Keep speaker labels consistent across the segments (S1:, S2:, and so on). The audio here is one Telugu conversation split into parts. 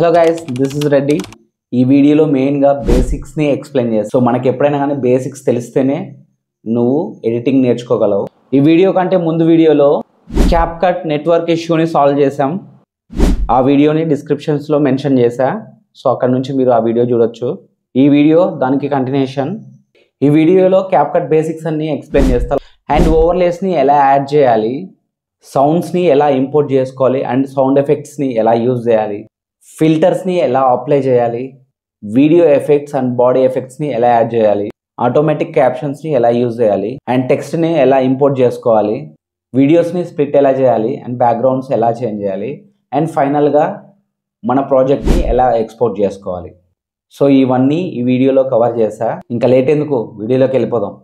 S1: Hello guys, this is Reddy. ఈ వీడియోలో మెయిన్గా బేసిక్స్ని ఎక్స్ప్లెయిన్ చేస్తాను. సో మనకి ఎప్పుడైనా కానీ బేసిక్స్ తెలిస్తేనే నువ్వు ఎడిటింగ్ నేర్చుకోగలవు. ఈ వీడియో కంటే ముందు వీడియోలో క్యాప్కట్ నెట్వర్క్ ఇష్యూని సాల్వ్ చేసాం. ఆ వీడియోని డిస్క్రిప్షన్స్లో మెన్షన్ చేశా. సో అక్కడ నుంచి మీరు ఆ వీడియో చూడొచ్చు. ఈ వీడియో దానికి కంటిన్యూషన్. ఈ వీడియోలో క్యాప్కట్ బేసిక్స్ అన్ని ఎక్స్ప్లెయిన్ చేస్తాను. అండ్ ఓవర్లేస్ని ఎలా యాడ్ చేయాలి, సౌండ్స్ని ఎలా ఇంపోర్ట్ చేసుకోవాలి, అండ్ సౌండ్ ఎఫెక్ట్స్ని ఎలా యూజ్ చేయాలి, ఫిల్టర్స్ని ఎలా అప్లై చేయాలి, వీడియో ఎఫెక్ట్స్ అండ్ బాడీ ఎఫెక్ట్స్ని ఎలా యాడ్ చేయాలి, ఆటోమేటిక్ క్యాప్షన్స్ని ఎలా యూజ్ చేయాలి, అండ్ టెక్స్ట్ని ఎలా ఇంపోర్ట్ చేసుకోవాలి, వీడియోస్ని స్ప్లిట్ ఎలా చేయాలి, అండ్ బ్యాక్గ్రౌండ్స్ ఎలా చేంజ్ చేయాలి, అండ్ ఫైనల్గా మన ప్రాజెక్ట్ని ఎలా ఎక్స్పోర్ట్ చేసుకోవాలి. సో ఇవన్నీ ఈ వీడియోలో కవర్ చేశా. ఇంకా లేట్ ఎందుకు, వీడియోలోకి వెళ్ళిపోదాం.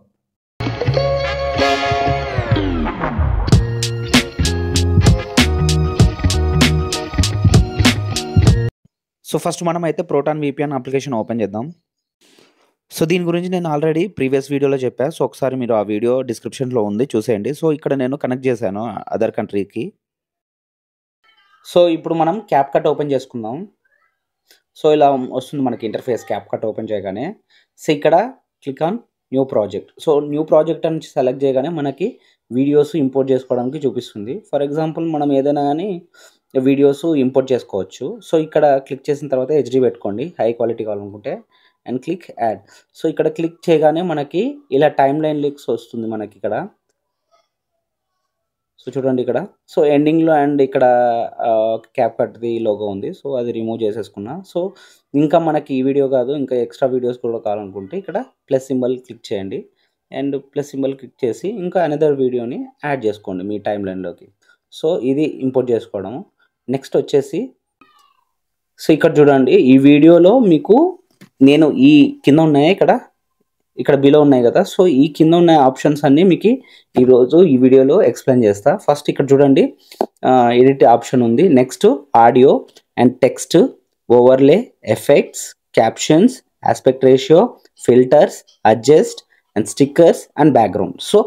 S1: సో ఫస్ట్ మనం అయితే ప్రోటాన్ VPN అప్లికేషన్ ఓపెన్ చేద్దాం. సో దీని గురించి నేను ఆల్రెడీ ప్రీవియస్ వీడియోలో చెప్పాను. సో ఒకసారి మీరు ఆ వీడియో డిస్క్రిప్షన్లో ఉంది, చూసేయండి. సో ఇక్కడ నేను కనెక్ట్ చేశాను అదర్ కంట్రీకి. సో ఇప్పుడు మనం క్యాప్కట్ ఓపెన్ చేసుకుందాం. సో ఇలా వస్తుంది మనకి ఇంటర్ఫేస్. క్యాప్కట్ ఓపెన్ చేయగానే సో ఇక్కడ click on new project. So new project అని సెలెక్ట్ చేయగానే మనకి వీడియోస్ ఇంపోర్ట్ చేసుకోవడానికి చూపిస్తుంది. ఫర్ ఎగ్జాంపుల్ మనం ఏదైనా కానీ వీడియోస్ ఇంపోర్ట్ చేసుకోవచ్చు. సో ఇక్కడ క్లిక్ చేసిన తర్వాత HD పెట్టుకోండి, హై క్వాలిటీ కావాలనుకుంటే, అండ్ క్లిక్ యాడ్. సో ఇక్కడ క్లిక్ చేయగానే మనకి ఇలా టైమ్ లైన్ లింక్స్ వస్తుంది మనకి ఇక్కడ. సో చూడండి ఇక్కడ. సో ఎండింగ్లో అండ్ ఇక్కడ క్యాప్కట్ది లోగో ఉంది. సో అది రిమూవ్ చేసేసుకున్నా. సో ఇంకా మనకి ఈ వీడియో కాదు, ఇంకా ఎక్స్ట్రా వీడియోస్ కూడా కావాలనుకుంటే ఇక్కడ ప్లస్ సింబల్ క్లిక్ చేయండి. అండ్ ప్లస్ సింబల్ క్లిక్ చేసి ఇంకా అనదర్ వీడియోని యాడ్ చేసుకోండి మీ టైమ్ లైన్లోకి. సో ఇది ఇంపోర్ట్ చేసుకోవడం. నెక్స్ట్ వచ్చేసి సో ఇక్కడ చూడండి, ఈ వీడియోలో మీకు నేను ఈ కింద ఉన్నాయి ఇక్కడ బిలో ఉన్నాయి కదా. సో ఈ కింద ఉన్న ఆప్షన్స్ అన్నీ మీకు ఈరోజు ఈ వీడియోలో ఎక్స్ప్లెయిన్ చేస్తా. ఫస్ట్ ఇక్కడ చూడండి, ఎడిట్ ఆప్షన్ ఉంది. Next audio and text, overlay, effects, captions, aspect ratio, filters, adjust and stickers and background. So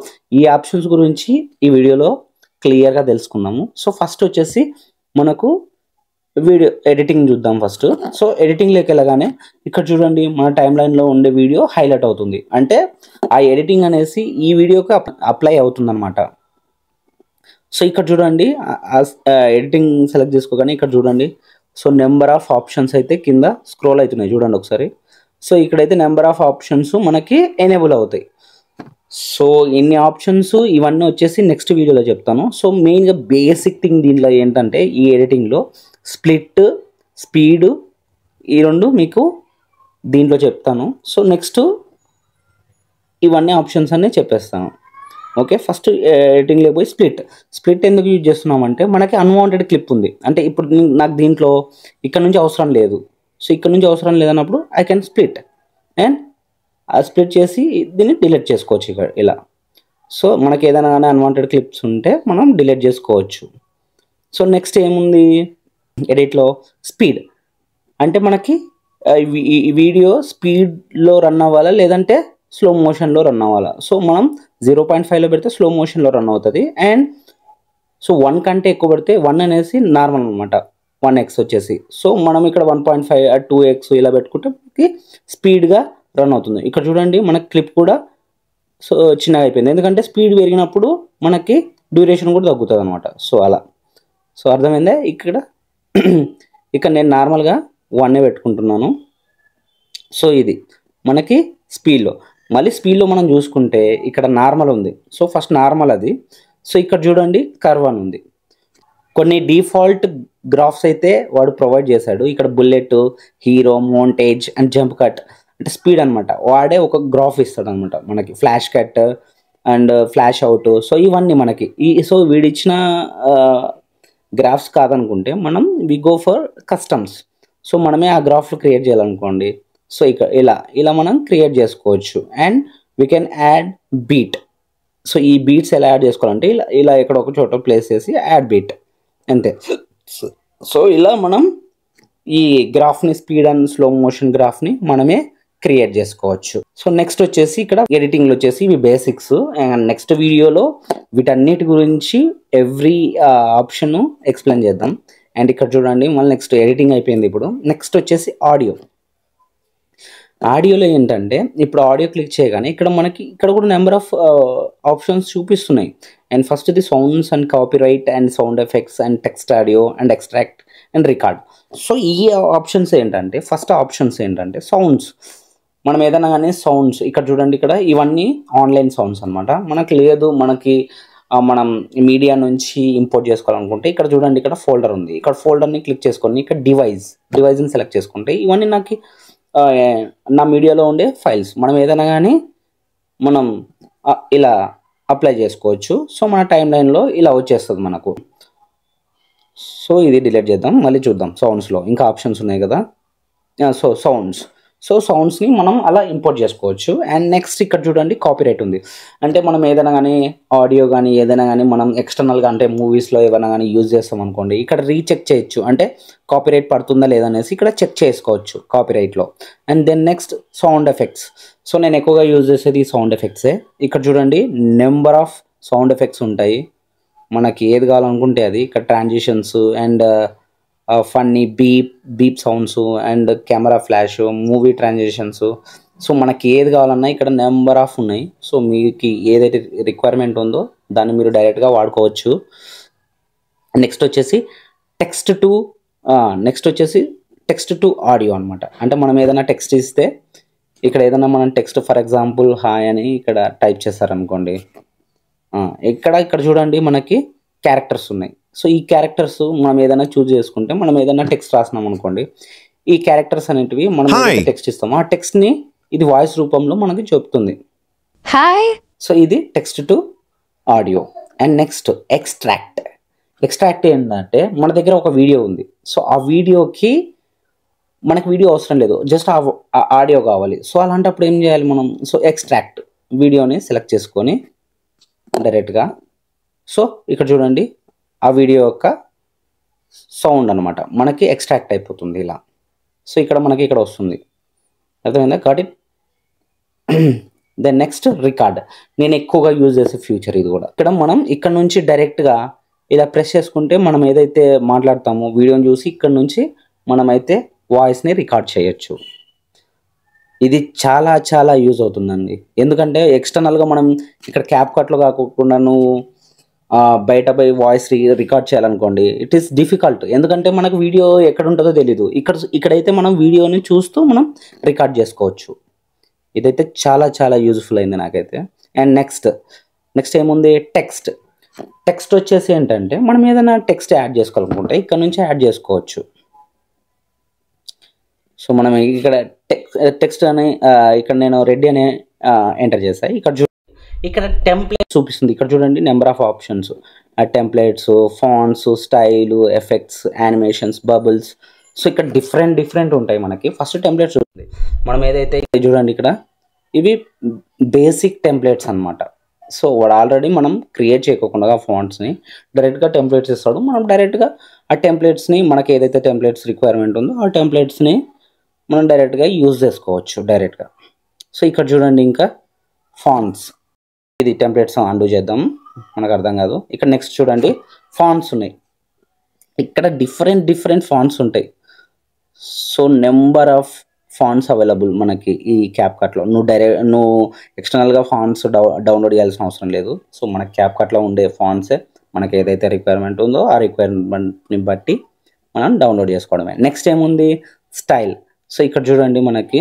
S1: ఈ ఆప్షన్స్ గురించి ఈ వీడియోలో క్లియర్గా తెలుసుకున్నాము. సో ఫస్ట్ వచ్చేసి మనకు వీడియో ఎడిటింగ్ చూద్దాం ఫస్ట్. సో ఎడిటింగ్లోకి వెళ్ళగానే ఇక్కడ చూడండి, మన టైమ్ లైన్లో ఉండే వీడియో హైలైట్ అవుతుంది. అంటే ఆ ఎడిటింగ్ అనేసి ఈ వీడియోకి అప్లై అవుతుంది అనమాట. సో ఇక్కడ చూడండి, ఎడిటింగ్ సెలెక్ట్ చేసుకోగానే ఇక్కడ చూడండి, సో నెంబర్ ఆఫ్ ఆప్షన్స్ అయితే కింద స్క్రోల్ అవుతున్నాయి చూడండి ఒకసారి. సో ఇక్కడైతే నెంబర్ ఆఫ్ ఆప్షన్స్ మనకి ఎనేబుల్ అవుతాయి. సో ఇన్ని ఆప్షన్స్ ఇవన్నీ వచ్చేసి నెక్స్ట్ వీడియోలో చెప్తాను. సో మెయిన్గా బేసిక్ థింగ్ దీంట్లో ఏంటంటే, ఈ ఎడిటింగ్లో స్ప్లిట్, స్పీడ్, ఈ రెండు మీకు దీంట్లో చెప్తాను. సో నెక్స్ట్ ఇవన్నీ ఆప్షన్స్ అన్నీ చెప్పేస్తాను. ఓకే, ఫస్ట్ ఎడిటింగ్లో పోయి స్ప్లిట్ ఎందుకు యూజ్ చేస్తున్నామంటే, మనకి అన్వాంటెడ్ క్లిప్ ఉంది. అంటే ఇప్పుడు నాకు దీంట్లో ఇక్కడ నుంచి అవసరం లేదు. సో ఇక్కడ నుంచి అవసరం లేదన్నప్పుడు I can split and split చేసి దీన్ని డిలీట్ చేసుకోవచ్చు ఇక్కడ ఇలా. సో మనకి ఏదైనా కానీ అన్వాంటెడ్ క్లిప్స్ ఉంటే మనం డిలీట్ చేసుకోవచ్చు. సో నెక్స్ట్ ఏముంది ఎడిట్లో, స్పీడ్. అంటే మనకి ఈ వీడియో స్పీడ్లో రన్ అవ్వాలా లేదంటే స్లో మోషన్లో రన్ అవ్వాలా. సో మనం 0.5లో పెడితే స్లో మోషన్లో రన్ అవుతుంది. అండ్ సో 1 కంటే ఎక్కువ పెడితే 1 అనేసి నార్మల్ అనమాట, 1x వచ్చేసి. సో మనం ఇక్కడ 1.5 2x ఇలా పెట్టుకుంటే మనకి స్పీడ్గా రన్ అవుతుంది. ఇక్కడ చూడండి, మనకి క్లిప్ కూడా సో చిన్నగా అయిపోయింది, ఎందుకంటే స్పీడ్ పెరిగినప్పుడు మనకి డ్యూరేషన్ కూడా తగ్గుతుంది అనమాట. సో అలా. సో అర్థమైందా. ఇక్కడ నేను నార్మల్గా 1 పెట్టుకుంటున్నాను. సో ఇది మనకి స్పీడ్లో. మళ్ళీ స్పీడ్లో మనం చూసుకుంటే ఇక్కడ నార్మల్ ఉంది. సో ఫస్ట్ నార్మల్ అది. సో ఇక్కడ చూడండి, కర్వ్ అని ఉంది. కొన్ని డిఫాల్ట్ గ్రాఫ్స్ అయితే వాడు ప్రొవైడ్ చేశాడు. ఇక్కడ bullet, hero, montage and jump cut అంటే స్పీడ్ అనమాట. వాడే ఒక గ్రాఫ్ ఇస్తాడు అనమాట మనకి, flash cut and flash out. So ఇవన్నీ మనకి సో వీడిచ్చిన గ్రాఫ్స్ కాదనుకుంటే మనం we go for customs. So మనమే ఆ గ్రాఫ్లు క్రియేట్ చేయాలనుకోండి. సో ఇలా మనం క్రియేట్ చేసుకోవచ్చు. And we can add beat. So ఈ బీట్స్ ఎలా యాడ్ చేసుకోవాలంటే ఇలా ఎక్కడ ఒక చోట ప్లేస్ చేసి యాడ్ బీట్ అంతే. సో ఇలా మనం ఈ గ్రాఫ్ని, స్పీడ్ అండ్ స్లో మోషన్ గ్రాఫ్ని మనమే క్రియేట్ చేసుకోవచ్చు. సో నెక్స్ట్ వచ్చేసి ఇక్కడ ఎడిటింగ్లో వచ్చేసి ఇవి బేసిక్స్. అండ్ నెక్స్ట్ వీడియోలో వీటన్నిటి గురించి ఎవ్రీ ఆప్షన్ ఎక్స్ప్లెయిన్ చేద్దాం. అండ్ ఇక్కడ చూడండి మళ్ళీ నెక్స్ట్ ఎడిటింగ్ అయిపోయింది. ఇప్పుడు నెక్స్ట్ వచ్చేసి ఆడియోలో ఏంటంటే ఇప్పుడు ఆడియో క్లిక్ చేయగానే ఇక్కడ మనకి ఇక్కడ కూడా నెంబర్ ఆఫ్ ఆప్షన్స్ చూపిస్తున్నాయి. అండ్ ఫస్ట్ ఇది sounds and copyright and sound effects and text audio and extract and record. So ఈ ఆప్షన్స్ ఏంటంటే ఫస్ట్ ఆప్షన్స్ ఏంటంటే సౌండ్స్. మనం ఏదైనా కానీ సౌండ్స్ ఇక్కడ చూడండి, ఇక్కడ ఇవన్నీ ఆన్లైన్ సౌండ్స్ అనమాట. మనకి లేదు మనకి మనం మీడియా నుంచి ఇంపోర్ట్ చేసుకోవాలనుకుంటే ఇక్కడ చూడండి, ఇక్కడ ఫోల్డర్ ఉంది. ఇక్కడ ఫోల్డర్ని క్లిక్ చేసుకొని ఇక్కడ డివైజ్ని సెలెక్ట్ చేసుకుంటే ఇవన్నీ నాకు నా మీడియాలో ఉండే ఫైల్స్. మనం ఏదైనా కానీ మనం ఇలా అప్లై చేసుకోవచ్చు. సో మన టైం లైన్లో ఇలా వచ్చేస్తుంది మనకు. సో ఇది డిలీట్ చేద్దాం, మళ్ళీ చూద్దాం. సౌండ్స్లో ఇంకా ఆప్షన్స్ ఉన్నాయి కదా. సౌండ్స్ని మనం అలా ఇంపోర్ట్ చేసుకోవచ్చు. అండ్ నెక్స్ట్ ఇక్కడ చూడండి కాపీరైట్ ఉంది. అంటే మనం ఏదైనా కానీ ఆడియో కానీ ఏదైనా కానీ మనం ఎక్స్టర్నల్గా అంటే మూవీస్లో ఏదైనా కానీ యూజ్ చేస్తాం అనుకోండి, ఇక్కడ రీచెక్ చేయొచ్చు. అంటే కాపీరైట్ పడుతుందా లేదనేసి ఇక్కడ చెక్ చేసుకోవచ్చు కాపీరైట్లో. And then next sound effects. So నేను ఎక్కువగా యూజ్ చేసేది సౌండ్ ఎఫెక్ట్సే. ఇక్కడ చూడండి నెంబర్ ఆఫ్ సౌండ్ ఎఫెక్ట్స్ ఉంటాయి. మనకి ఏది కావాలనుకుంటే అది. ఇక్కడ transitions and funny beep sounds and camera flash, movie transitions. So మనకి ఏది కావాలన్నా ఇక్కడ నెంబర్ ఆఫ్ ఉన్నాయి. సో మీకు ఏదైతే రిక్వైర్మెంట్ ఉందో దాన్ని మీరు డైరెక్ట్గా వాడుకోవచ్చు. నెక్స్ట్ వచ్చేసి టెక్స్ట్ టు ఆడియో అనమాట. అంటే మనం ఏదైనా టెక్స్ట్ ఇస్తే ఇక్కడ ఏదైనా మనం టెక్స్ట్ ఫర్ ఎగ్జాంపుల్ హాయ్ అని ఇక్కడ టైప్ చేస్తారనుకోండి, ఇక్కడ చూడండి మనకి క్యారెక్టర్స్ ఉన్నాయి. సో ఈ క్యారెక్టర్స్ మనం ఏదైనా చూజ్ చేసుకుంటే మనం ఏదైనా టెక్స్ట్ రాసినాం అనుకోండి, ఈ క్యారెక్టర్స్ అనేటివి మనం టెక్స్ట్ ఇస్తాము. ఆ టెక్స్ట్ని ఇది వాయిస్ రూపంలో మనకి చెప్తుంది. హాయ్. సో ఇది text to audio. And next extract ఏంటంటే మన దగ్గర ఒక వీడియో ఉంది. సో ఆ వీడియోకి మనకి వీడియో అవసరం లేదు, జస్ట్ ఆ ఆడియో కావాలి. సో అలాంటప్పుడు ఏం చేయాలి మనం? సో ఎక్స్ట్రాక్ట్ వీడియోని సెలెక్ట్ చేసుకొని డైరెక్ట్గా సో ఇక్కడ చూడండి ఆ వీడియో యొక్క సౌండ్ అనమాట మనకి ఎక్స్ట్రాక్ట్ అయిపోతుంది ఇలా. సో ఇక్కడ మనకి ఇక్కడ వస్తుంది, అర్థమైందా? Got it. Then next record. నేను ఎక్కువగా యూజ్ చేసే ఫ్యూచర్ ఇది కూడా. ఇక్కడ మనం ఇక్కడ నుంచి డైరెక్ట్గా ఇలా ప్రెస్ చేసుకుంటే మనం ఏదైతే మాట్లాడతామో వీడియోని చూసి ఇక్కడ నుంచి మనమైతే వాయిస్ని రికార్డ్ చేయొచ్చు. ఇది చాలా చాలా యూజ్ అవుతుందండి. ఎందుకంటే ఎక్స్టర్నల్గా మనం ఇక్కడ క్యాప్ కట్లో కాకుండా నువ్వు బయట పోయి వాయిస్ రికార్డ్ చేయాలనుకోండి, ఇట్ ఈస్ డిఫికల్ట్. ఎందుకంటే మనకు వీడియో ఎక్కడ ఉంటుందో తెలీదు. ఇక్కడైతే మనం వీడియోని చూస్తూ మనం రికార్డ్ చేసుకోవచ్చు. ఇదైతే చాలా చాలా యూజ్ఫుల్ అయింది నాకైతే. అండ్ నెక్స్ట్ ఏముంది? టెక్స్ట్ వచ్చేసి ఏంటంటే మనం ఏదైనా టెక్స్ట్ యాడ్ చేసుకోవాలనుకుంటే ఇక్కడ నుంచి యాడ్ చేసుకోవచ్చు. సో మనం ఇక్కడ టెక్స్ట్ అని ఇక్కడ నేను రెడ్డి అనే ఎంటర్ చేశాను. ఇక్కడ టెంప్లెట్స్ చూపిస్తుంది. ఇక్కడ చూడండి number of options, templates, fonts, style, effects, animations, bubbles. So ఇక్కడ డిఫరెంట్ ఉంటాయి మనకి. ఫస్ట్ టెంప్లెట్స్ ఉంటుంది. మనం ఏదైతే చూడండి ఇక్కడ ఇవి బేసిక్ టెంప్లెట్స్ అనమాట. సో వాడు ఆల్రెడీ మనం క్రియేట్ చేయకుండా ఫాంట్స్ని డైరెక్ట్గా టెంప్లెట్స్ ఇస్తాడు. మనం డైరెక్ట్గా ఆ టెంప్లెట్స్ని మనకి ఏదైతే టెంప్లెట్స్ రిక్వైర్మెంట్ ఉందో ఆ టెంప్లెట్స్ని మనం డైరెక్ట్గా యూజ్ చేసుకోవచ్చు డైరెక్ట్గా. సో ఇక్కడ చూడండి ఇంకా ఫాంట్స్, ఇది టెంప్లెట్స్ అండూ చేద్దాం, మనకు అర్థం కాదు. ఇక్కడ నెక్స్ట్ చూడండి ఫాంట్స్ ఉన్నాయి. ఇక్కడ డిఫరెంట్ ఫాంట్స్ ఉంటాయి. So number of fonts available మనకి ఈ క్యాప్ కట్లో. నువ్వు ఎక్స్టర్నల్గా ఫాంట్స్ డౌన్లోడ్ చేయాల్సిన అవసరం లేదు. సో మన క్యాప్ కట్లో ఉండే ఫాంట్సే మనకి ఏదైతే రిక్వైర్మెంట్ ఉందో ఆ రిక్వైర్మెంట్ని బట్టి మనం డౌన్లోడ్ చేసుకోవడమే. నెక్స్ట్ ఏముంది? స్టైల్. సో ఇక్కడ చూడండి మనకి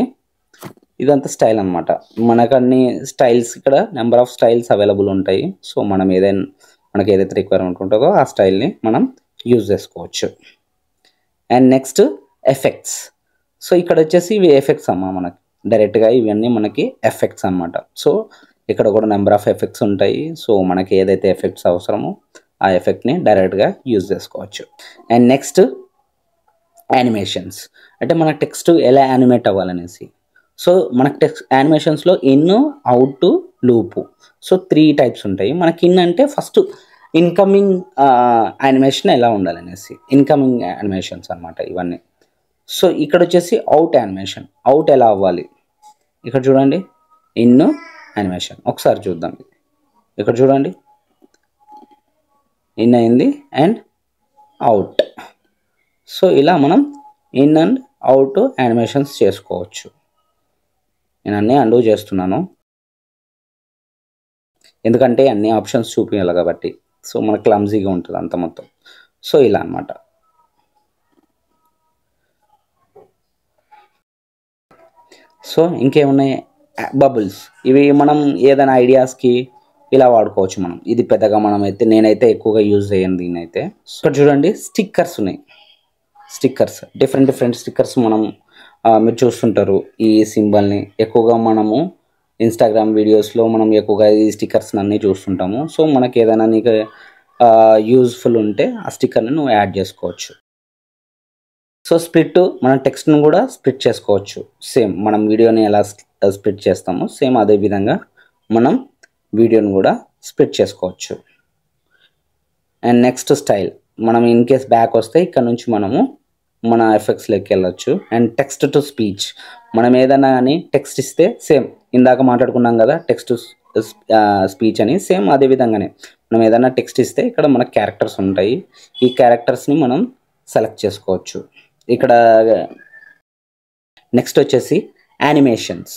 S1: ఇదంతా స్టైల్ అనమాట. మనకు అన్ని స్టైల్స్ ఇక్కడ నెంబర్ ఆఫ్ స్టైల్స్ అవైలబుల్ ఉంటాయి. సో మనకి ఏదైతే రిక్వైర్మెంట్ ఉంటుందో ఆ స్టైల్ని మనం యూజ్ చేసుకోవచ్చు. And next effects. సో ఇక్కడ వచ్చేసి ఇవి ఎఫెక్ట్స్ అమ్మా, మనకి డైరెక్ట్గా ఇవన్నీ మనకి ఎఫెక్ట్స్ అనమాట. సో ఇక్కడ కూడా నెంబర్ ఆఫ్ ఎఫెక్ట్స్ ఉంటాయి. సో మనకి ఏదైతే ఎఫెక్ట్స్ అవసరమో ఆ ఎఫెక్ట్ని డైరెక్ట్గా యూజ్ చేసుకోవచ్చు. And next animations. అంటే మన టెక్స్ట్ ఎలా యానిమేట్ అవ్వాలనేసి. సో మనకు టెక్స్ట్ యానిమేషన్స్లో in, out, loop. So 3 types ఉంటాయి. మనకి ఇన్ అంటే ఫస్ట్ ఇన్కమింగ్ యానిమేషన్ ఎలా ఉండాలనేసి, ఇన్కమింగ్ యానిమేషన్స్ అనమాట ఇవన్నీ. సో ఇక్కడ వచ్చేసి అవుట్ యానిమేషన్, అవుట్ ఎలా అవ్వాలి. ఇక్కడ చూడండి ఇన్ యానిమేషన్, ఒకసారి చూద్దాం. ఇక్కడ చూడండి ఇన్ అయింది అండ్ అవుట్. సో ఇలా మనం ఇన్ అండ్ అవుట్ యానిమేషన్స్ చేసుకోవచ్చు. నేను అన్నీ అండూ చేస్తున్నాను ఎందుకంటే అన్ని ఆప్షన్స్ చూపించాలి కాబట్టి. సో మనకు క్లమ్జీగా ఉంటుంది అంత మొత్తం. సో ఇలా అన్నమాట. సో ఇంకేమున్నాయి, బబుల్స్. ఇవి మనం ఏదైనా ఐడియాస్కి ఇలా వాడుకోవచ్చు మనం. ఇది పెద్దగా నేనైతే ఎక్కువగా యూజ్ చేయను దీన్ని అయితే. సో చూడండి స్టిక్కర్స్ ఉన్నాయి. స్టిక్కర్స్ డిఫరెంట్ స్టిక్కర్స్ మీరు చూస్తుంటారు. ఈ సింబల్ని ఎక్కువగా మనము ఇన్స్టాగ్రామ్ వీడియోస్లో మనం ఎక్కువగా ఈ స్టిక్కర్స్ అన్నీ చూస్తుంటాము. సో మనకి ఏదైనా నీకు యూజ్ఫుల్ ఉంటే ఆ స్టిక్కర్ని నువ్వు యాడ్ చేసుకోవచ్చు. సో స్ప్లిట్, మనం టెక్స్ట్ను కూడా స్ప్లిట్ చేసుకోవచ్చు. సేమ్ మనం వీడియోని ఎలా స్ప్లిట్ చేస్తామో సేమ్ అదే విధంగా మనం వీడియోని కూడా స్ప్లిట్ చేసుకోవచ్చు. అండ్ నెక్స్ట్ స్టైల్, మనం ఇన్ కేస్ బ్యాక్ వస్తే ఇక్కడ నుంచి మనము మన ఎఫెక్ట్స్లోకి వెళ్ళొచ్చు. అండ్ టెక్స్ట్ టు స్పీచ్, మనం ఏదైనా కానీ టెక్స్ట్ ఇస్తే సేమ్ ఇందాక మాట్లాడుకున్నాం కదా టెక్స్ట్ స్పీచ్ అని, సేమ్ అదే విధంగానే మనం ఏదైనా టెక్స్ట్ ఇస్తే ఇక్కడ మనకు క్యారెక్టర్స్ ఉంటాయి. ఈ క్యారెక్టర్స్ని మనం సెలెక్ట్ చేసుకోవచ్చు. ఇక్కడ నెక్స్ట్ వచ్చేసి యానిమేషన్స్.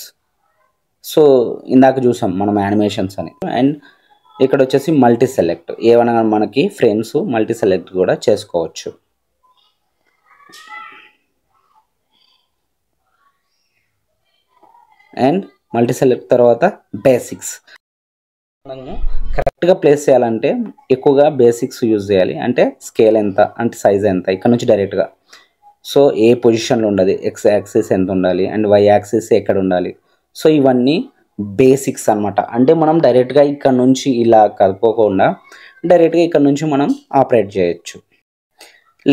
S1: సో ఇందాక చూసాం మనం యానిమేషన్స్ అని. అండ్ ఇక్కడ వచ్చేసి మల్టీ సెలెక్ట్, ఏమైనా మనకి ఫ్రేమ్స్ మల్టీ సెలెక్ట్ కూడా చేసుకోవచ్చు. అండ్ మల్టీ సెలెక్ట్ తర్వాత బేసిక్స్, మనము కరెక్ట్గా ప్లేస్ చేయాలంటే ఎక్కువగా బేసిక్స్ యూజ్ చేయాలి. అంటే స్కేల్ ఎంత, అంటే సైజ్ ఎంత, ఇక్కడ నుంచి డైరెక్ట్గా. సో ఏ పొజిషన్లో ఉండాలి, ఎక్స్ యాక్సిస్ ఎంత ఉండాలి, అండ్ వై యాక్సిస్ ఎక్కడ ఉండాలి. సో ఇవన్నీ బేసిక్స్ అనమాట. అంటే మనం డైరెక్ట్గా ఇక్కడ నుంచి ఇలా కలుపుకోకుండా డైరెక్ట్గా ఇక్కడ నుంచి మనం ఆపరేట్ చేయొచ్చు.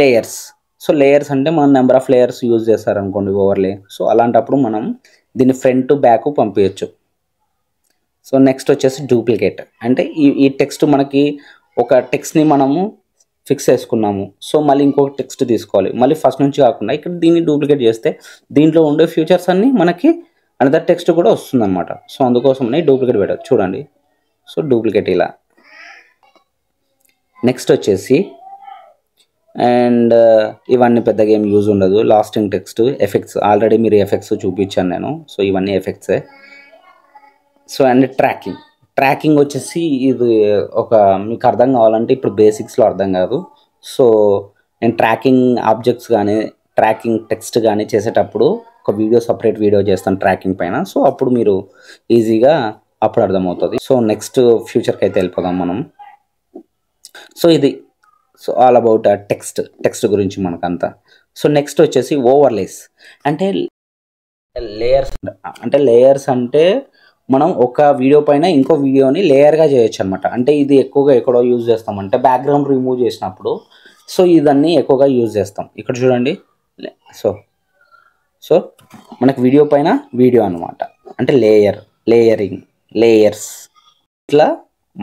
S1: లేయర్స్, సో లేయర్స్ అంటే మనం నెంబర్ ఆఫ్ లేయర్స్ యూజ్ చేస్తారనుకోండి ఓవర్లే. సో అలాంటప్పుడు మనం దీన్ని ఫ్రంట్ టు బ్యాక్ పంపించచ్చు. సో నెక్స్ట్ వచ్చేసి డూప్లికేట్, అంటే ఈ టెక్స్ట్ మనకి ఒక టెక్స్ట్ని మనము ఫిక్స్ చేసుకున్నాము. సో మళ్ళీ ఇంకొక టెక్స్ట్ తీసుకోవాలి, మళ్ళీ ఫస్ట్ నుంచి కాకుండా ఇక్కడ దీన్ని డూప్లికేట్ చేస్తే దీంట్లో ఉండే ఫ్యూచర్స్ అన్నీ మనకి అనదర్ టెక్స్ట్ కూడా వస్తుందన్నమాట. సో అందుకోసమని డూప్లికేట్ పెట్టారు చూడండి. సో డూప్లికేట్ ఇలా. నెక్స్ట్ వచ్చేసి అండ్ ఇవన్నీ పెద్దగా ఏం యూజ్ ఉండదు. లాస్టింగ్ టెక్స్ట్, ఎఫెక్ట్స్ ఆల్రెడీ మీరు ఎఫెక్ట్స్ చూపించాను నేను. సో ఇవన్నీ ఎఫెక్ట్సే. సో అండ్ ట్రాకింగ్ వచ్చేసి ఇది ఒక మీకు అర్థం కావాలంటే ఇప్పుడు బేసిక్స్లో అర్థం కాదు. సో నేను ట్రాకింగ్ ఆబ్జెక్ట్స్ కానీ ట్రాకింగ్ టెక్స్ట్ కానీ చేసేటప్పుడు ఒక సపరేట్ వీడియో చేస్తాను ట్రాకింగ్ పైన. సో అప్పుడు మీరు ఈజీగా అప్పుడు అర్థమవుతుంది. సో నెక్స్ట్ ఫ్యూచర్కి అయితే వెళ్ళిపోదాం మనం. సో ఇది సో ఆల్ అబౌట్ టెక్స్ట్ గురించి మనకంతా. సో నెక్స్ట్ వచ్చేసి ఓవర్లేస్, అంటే లేయర్స్ అంటే మనం ఒక వీడియో పైన ఇంకో వీడియోని లేయర్గా చేయొచ్చు అనమాట. అంటే ఇది ఎక్కువగా ఎక్కడో యూజ్ చేస్తామంటే బ్యాక్గ్రౌండ్ రిమూవ్ చేసినప్పుడు. సో ఇదన్నీ ఎక్కువగా యూజ్ చేస్తాం. ఇక్కడ చూడండి. సో మనకు వీడియో పైన వీడియో అనమాట, అంటే లేయర్స్ ఇట్లా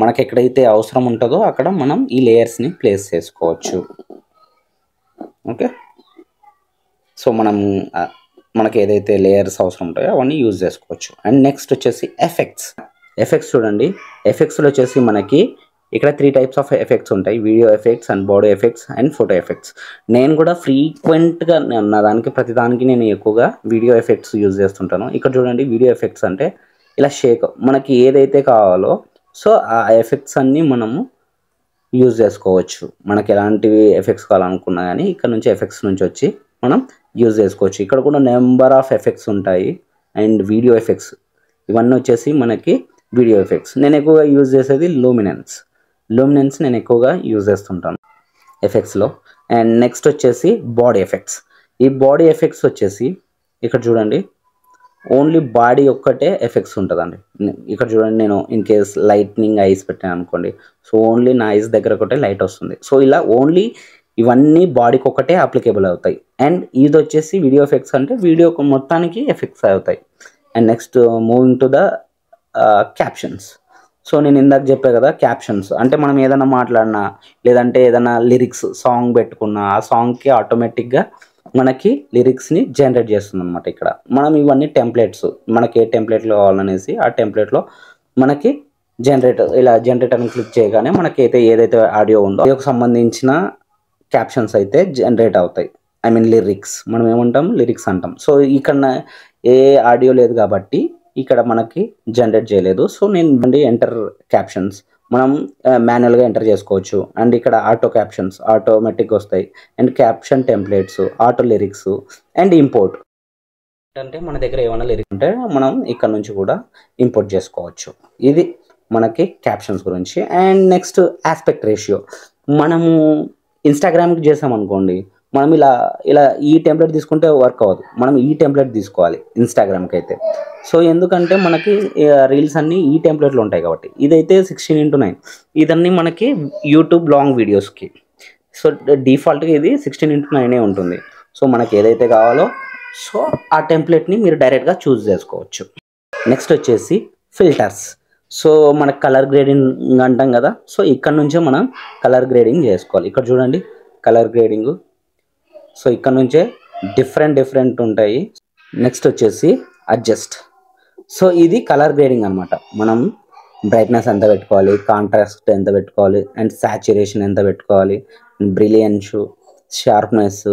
S1: మనకి ఎక్కడైతే అవసరం ఉంటుందో అక్కడ మనం ఈ లేయర్స్ని ప్లేస్ చేసుకోవచ్చు. ఓకే, సో మనకి ఏదైతే లేయర్స్ అవసరం ఉంటాయో అవన్నీ యూజ్ చేసుకోవచ్చు. అండ్ నెక్స్ట్ వచ్చేసి ఎఫెక్ట్స్ చూడండి. ఎఫెక్ట్స్లో వచ్చేసి మనకి ఇక్కడ 3 టైప్స్ ఆఫ్ ఎఫెక్ట్స్ ఉంటాయి: video effects and body effects and photo effects. నేను కూడా ఫ్రీక్వెంట్గా నా ప్రతిదానికి నేను ఎక్కువగా వీడియో ఎఫెక్ట్స్ యూజ్ చేస్తుంటాను. ఇక్కడ చూడండి, వీడియో ఎఫెక్ట్స్ అంటే ఇలా షేక్, మనకి ఏదైతే కావాలో సో ఆ ఎఫెక్ట్స్ అన్నీ మనము యూజ్ చేసుకోవచ్చు. మనకి ఎలాంటివి ఎఫెక్ట్స్ కావాలనుకున్నా కానీ ఇక్కడ నుంచి ఎఫెక్ట్స్ నుంచి వచ్చి మనం యూజ్ చేసుకోవచ్చు. ఇక్కడ కూడా నెంబర్ ఆఫ్ ఎఫెక్ట్స్ ఉంటాయి. అండ్ వీడియో ఎఫెక్ట్స్ ఇవన్నీ వచ్చేసి మనకి వీడియో ఎఫెక్ట్స్. నేను ఎక్కువగా యూజ్ చేసేది లూమినెన్స్ నేను ఎక్కువగా యూజ్ చేస్తుంటాను ఎఫెక్ట్స్లో. అండ్ నెక్స్ట్ వచ్చేసి బాడీ ఎఫెక్ట్స్. ఈ బాడీ ఎఫెక్ట్స్ వచ్చేసి ఇక్కడ చూడండి, ఓన్లీ బాడీ ఒక్కటే ఎఫెక్ట్స్ ఉంటుందండి. ఇక్కడ చూడండి, నేను ఇన్ కేస్ లైట్నింగ్ ఐస్ పెట్టాను అనుకోండి, సో ఓన్లీ నా ఐస్ దగ్గర ఒకటే లైట్ వస్తుంది. సో ఇలా ఓన్లీ ఇవన్నీ బాడీకి ఒకటే అప్లికేబుల్ అవుతాయి. అండ్ ఇది వచ్చేసి వీడియో ఎఫెక్ట్స్, అంటే వీడియో మొత్తానికి ఎఫెక్ట్స్ అవుతాయి. And next moving to the captions. So నేను ఇందాక చెప్పా కదా, క్యాప్షన్స్ అంటే మనం ఏదైనా మాట్లాడినా లేదంటే ఏదైనా లిరిక్స్ సాంగ్ పెట్టుకున్నా ఆ సాంగ్కి ఆటోమేటిక్గా మనకి లిరిక్స్ని జనరేట్ చేస్తుంది అనమాట. ఇక్కడ మనం ఇవన్నీ టెంప్లెట్స్, మనకి ఏ టెంప్లెట్లో కావాలనేసి ఆ టెంప్లెట్లో మనకి జనరేట్ అని క్లిక్ చేయగానే మనకి ఏదైతే ఆడియో ఉందో ఆడియోకి సంబంధించిన క్యాప్షన్స్ అయితే జనరేట్ అవుతాయి. ఐ మీన్ లిరిక్స్, మనం ఏమంటాం లిరిక్స్ అంటాం. సో ఇక్కడ ఏ ఆడియో లేదు కాబట్టి ఇక్కడ మనకి జనరేట్ చేయలేదు. సో నేను ఎంటర్ క్యాప్షన్స్ మనం మాన్యువల్గా ఎంటర్ చేసుకోవచ్చు. అండ్ ఇక్కడ ఆటో క్యాప్షన్స్ ఆటోమేటిక్గా వస్తాయి. And caption templates, auto lyrics and import. అంటే మన దగ్గర ఏమైనా లిరిక్స్ ఉంటే మనం ఇక్కడ నుంచి కూడా ఇంపోర్ట్ చేసుకోవచ్చు. ఇది మనకి క్యాప్షన్స్ గురించి. And next aspect ratio. మనము ఇన్స్టాగ్రామ్కి చేసామనుకోండి, మనం ఇలా ఇలా ఈ టెంప్లెట్ తీసుకుంటే వర్క్ అవ్వదు. మనం ఈ టెంప్లెట్ తీసుకోవాలి ఇన్స్టాగ్రామ్కి అయితే. సో ఎందుకంటే మనకి రీల్స్ అన్నీ ఈ టెంప్లెట్లో ఉంటాయి కాబట్టి. ఇదైతే 16:9. ఇదన్నీ మనకి యూట్యూబ్ లాంగ్ వీడియోస్కి. సో డిఫాల్ట్గా ఇది 16:9 ఉంటుంది. సో మనకి ఏదైతే కావాలో సో ఆ టెంప్లెట్ని మీరు డైరెక్ట్గా చూస్ చేసుకోవచ్చు. నెక్స్ట్ వచ్చేసి ఫిల్టర్స్. సో మనకు కలర్ గ్రేడింగ్ అంటాం కదా, సో ఇక్కడ నుంచే మనం కలర్ గ్రేడింగ్ చేసుకోవాలి. ఇక్కడ చూడండి కలర్ గ్రేడింగ్. సో ఇక్కడ నుంచే డిఫరెంట్ ఉంటాయి. నెక్స్ట్ వచ్చేసి అడ్జస్ట్. సో ఇది కలర్ గ్రేడింగ్ అనమాట. మనం బ్రైట్నెస్ ఎంత పెట్టుకోవాలి, కాంట్రాస్ట్ ఎంత పెట్టుకోవాలి, అండ్ సాచురేషన్ ఎంత పెట్టుకోవాలి, బ్రిలియన్స్, షార్ప్నెస్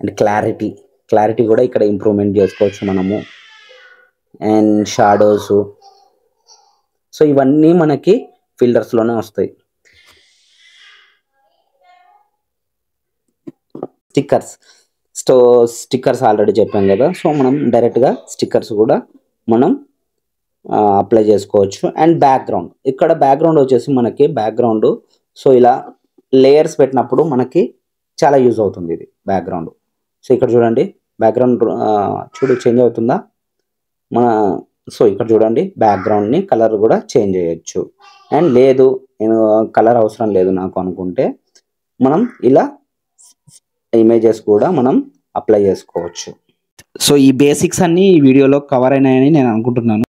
S1: అండ్ క్లారిటీ కూడా ఇక్కడ ఇంప్రూవ్మెంట్ చేసుకోవచ్చు మనము. And shadows. సో ఇవన్నీ మనకి ఫిల్టర్స్లోనే వస్తాయి. స్టిక్కర్స్ ఆల్రెడీ చెప్పాం కదా, సో మనం డైరెక్ట్గా స్టిక్కర్స్ కూడా మనం అప్లై చేసుకోవచ్చు. And background. ఇక్కడ బ్యాక్గ్రౌండ్ వచ్చేసి మనకి బ్యాక్గ్రౌండ్ సో ఇలా లేయర్స్ పెట్టినప్పుడు మనకి చాలా యూజ్ అవుతుంది ఇది బ్యాక్గ్రౌండ్. సో ఇక్కడ చూడండి బ్యాక్గ్రౌండ్ చేంజ్ అవుతుందా సో ఇక్కడ చూడండి బ్యాక్గ్రౌండ్ని కలర్ కూడా చేంజ్ చేయొచ్చు. అండ్ లేదు నేను కలర్ అవసరం లేదు నాకు అనుకుంటే మనం ఇలా ఇమేజెస్ కూడా మనం అప్లై చేసుకోవచ్చు. సో ఈ బేసిక్స్ అన్నీ ఈ వీడియోలో కవర్ అయినాయని నేను అనుకుంటున్నాను.